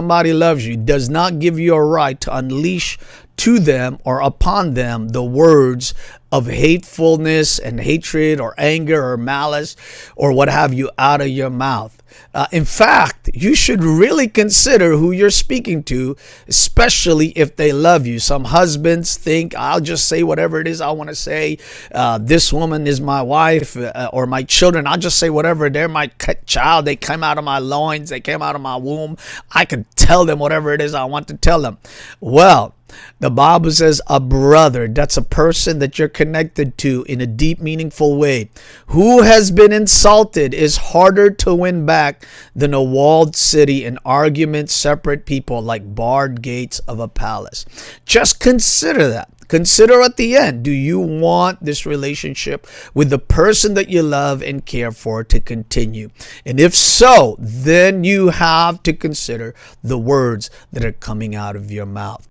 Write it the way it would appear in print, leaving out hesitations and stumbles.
somebody loves you does not give you a right to unleash to them or upon them the words of hatefulness and hatred or anger or malice or what have you out of your mouth. In fact, you should really consider who you're speaking to, especially if they love you. Some husbands think, I'll just say whatever it is I want to say. This woman is my wife, or my children. I'll just say whatever. They're my child. They came out of my loins. They came out of my womb. I can tell them whatever it is I want to tell them. Well, the Bible says a brother, that's a person that you're connected to in a deep, meaningful way, who has been insulted is harder to win back than a walled city and arguments separate people like barred gates of a palace. Just consider that. Consider at the end, do you want this relationship with the person that you love and care for to continue? And if so, then you have to consider the words that are coming out of your mouth.